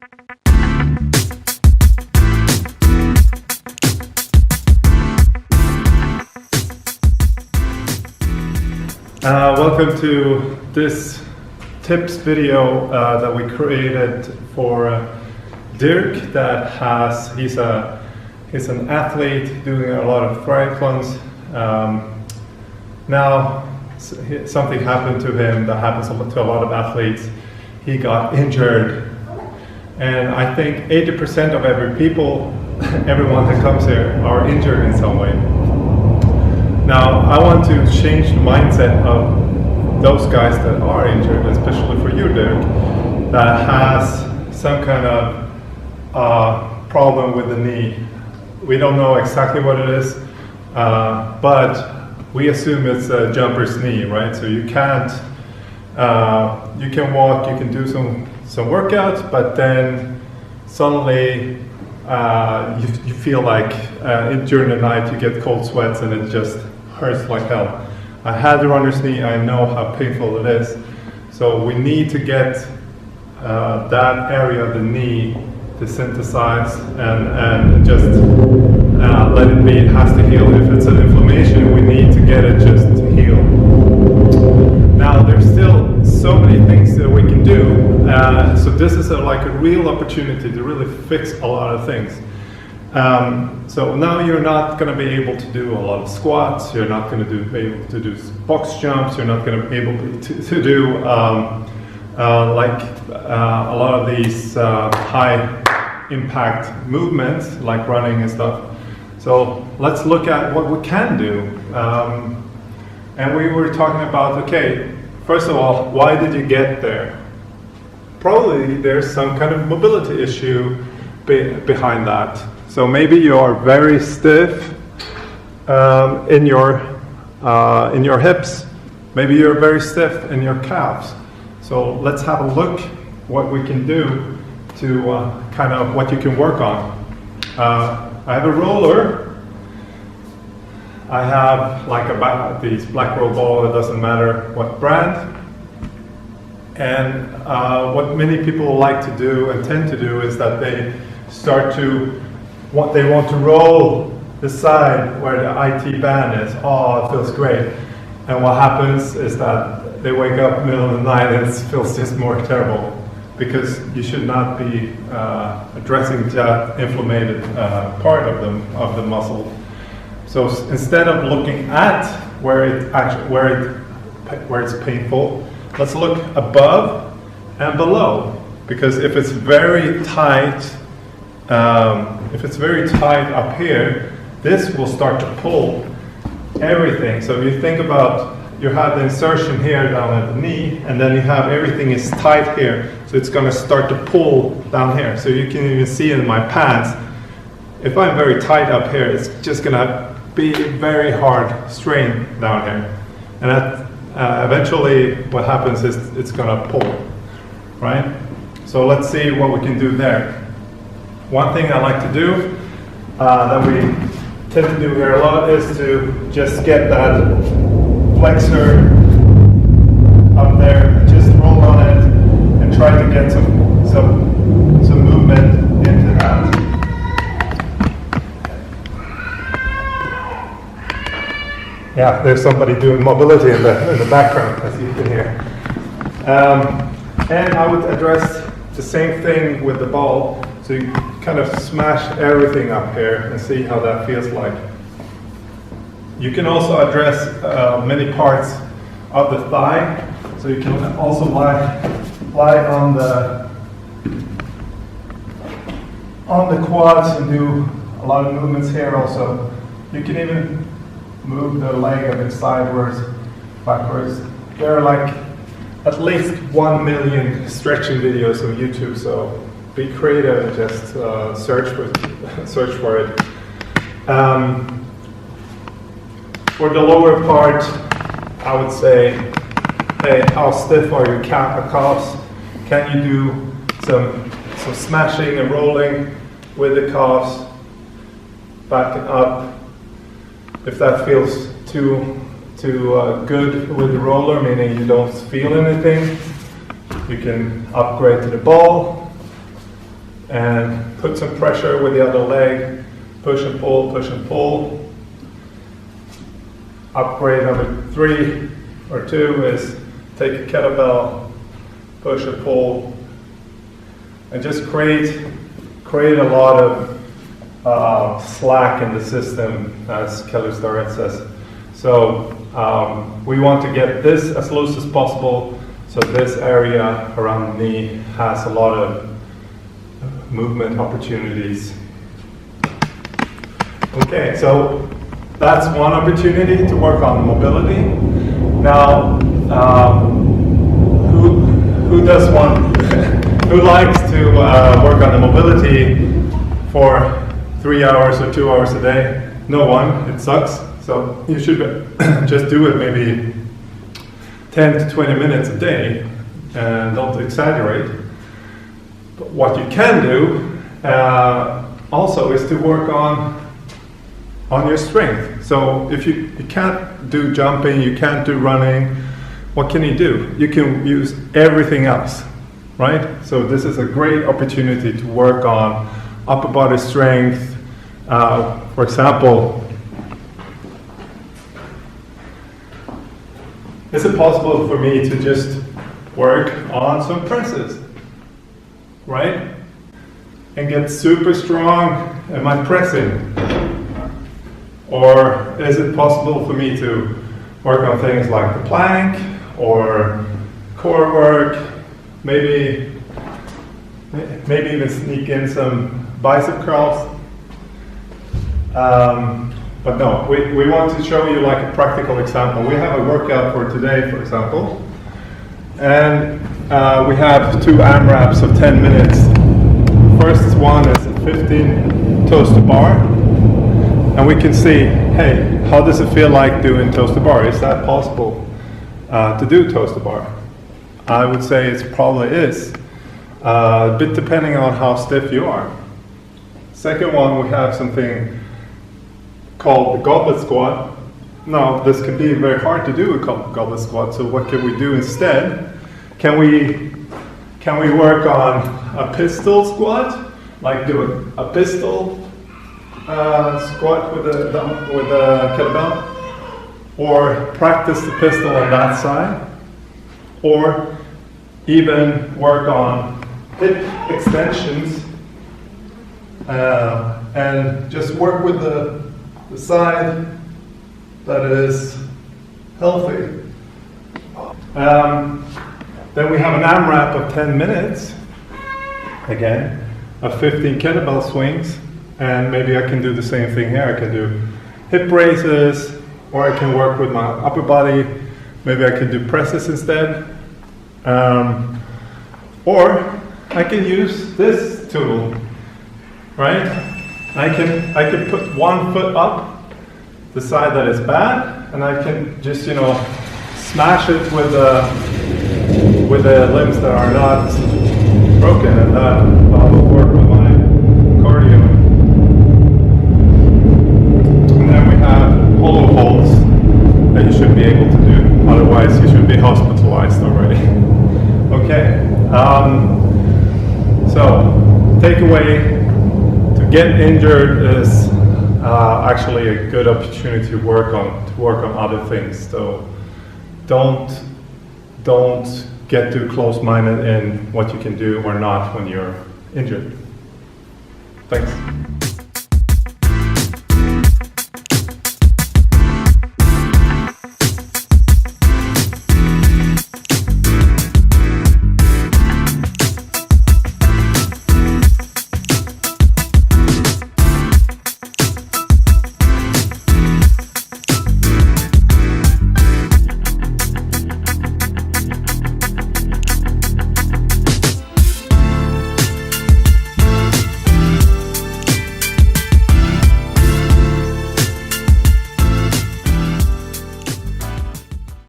Welcome to this tips video that we created for Dirk. He's an athlete doing a lot of triathlons. Now something happened to him that happens to a lot of athletes. He got injured, and I think 80% of everyone that comes here are injured in some way. Now, I want to change the mindset of those guys that are injured, especially for you, Dirk, that has some kind of problem with the knee. We don't know exactly what it is, but we assume it's a jumper's knee, right? So you can't, you can walk, you can do some workouts, but then suddenly you feel like during the night you get cold sweats and it just hurts like hell. I had the runner's knee, I know how painful it is. So we need to get that area of the knee desensitized and just let it be. It has to heal. If it's an inflammation, we need to get it just to heal. Now there's still so many things that we can do. So this is like a real opportunity to really fix a lot of things. So now you're not going to be able to do a lot of squats, you're not going to be able to do box jumps, you're not going to be able to do like a lot of these high impact movements like running and stuff. So let's look at what we can do. And we were talking about, okay, first of all, why did you get there? Probably there's some kind of mobility issue behind that. So maybe you are very stiff in your hips. Maybe you're very stiff in your calves. So let's have a look what we can do to kind of what you can work on. I have a roller. I have like these black roll ball. It doesn't matter what brand. And what many people like to do and tend to do is that they start to they want to roll the side where the IT band is. Oh, it feels great. And what happens is that they wake up in the middle of the night and it feels just more terrible, because you should not be addressing that inflamed part of the muscle. So instead of looking at where it's painful, let's look above and below, because if it's very tight, up here, this will start to pull everything. So if you think about, you have the insertion here down at the knee, and then you have everything is tight here, so it's going to start to pull down here. So you can even see in my pants, if I'm very tight up here, it's just going to be very hard strain down here. And that, eventually what happens is it's going to pull, right? So let's see what we can do there. One thing I like to do, that we tend to do here a lot, is to just get that flexor up there and just roll on it and try to get some movement into that. Yeah, there's somebody doing mobility in the background, as you can hear. And I would address the same thing with the ball. So you kind of smash everything up here and see how that feels like. You can also address many parts of the thigh. So you can also lie on the quads and do a lot of movements here also. You can even move the leg a bit sideways, backwards. There are like at least 1 million stretching videos on YouTube, so be creative and just search for it. For the lower part, I would say, hey, how stiff are your calves? Can you do some smashing and rolling with the calves, backing up? If that feels too good with the roller, meaning you don't feel anything, you can upgrade to the ball. and put some pressure with the other leg, push and pull, push and pull. Upgrade number 3 or 2 is take a kettlebell, push and pull, and just create a lot of slack in the system, as Kelly Starrett says. So we want to get this as loose as possible, so this area around the knee has a lot of movement opportunities. Okay, so that's one opportunity to work on mobility. Now, who does want, who likes to work on the mobility for 3 hours or 2 hours a day? No one, it sucks. So you should just do it maybe 10 to 20 minutes a day, and don't exaggerate. But what you can do also is to work on your strength. So if you can't do jumping, you can't do running, what can you do? You can use everything else, right? So this is a great opportunity to work on upper body strength. For example, is it possible for me to just work on some presses, right? And get super strong in my pressing? Or is it possible for me to work on things like the plank or core work, maybe even sneak in some bicep curls? But no, we want to show you like a practical example. We have a workout for today, for example, and we have 2 AMRAPs of 10 minutes. First one is 15 toes to bar, and we can see, hey, how does it feel like doing toes to bar? Is that possible to do toes to bar? I would say it probably is, a bit depending on how stiff you are. Second one, we have something called the goblet squat. Now, this can be very hard to do a goblet squat, so what can we do instead? Can we work on a pistol squat, like do a pistol squat with a kettlebell, or practice the pistol on that side, or even work on hip extensions and just work with the side that is healthy. Then we have an AMRAP of 10 minutes, again, of 15 kettlebell swings, and maybe I can do the same thing here. I can do hip raises, or I can work with my upper body. Maybe I can do presses instead. Or I can use this tool, right? I can put one foot up, the side that is bad, and I can just, smash it with the limbs that are not broken, and that will work with my cardio. And then we have hollow holds that you should be able to do, otherwise you should be hospitalized already. Okay, so takeaway: to get injured is actually a good opportunity to work on other things. So don't get too close-minded in what you can do or not when you're injured. Thanks.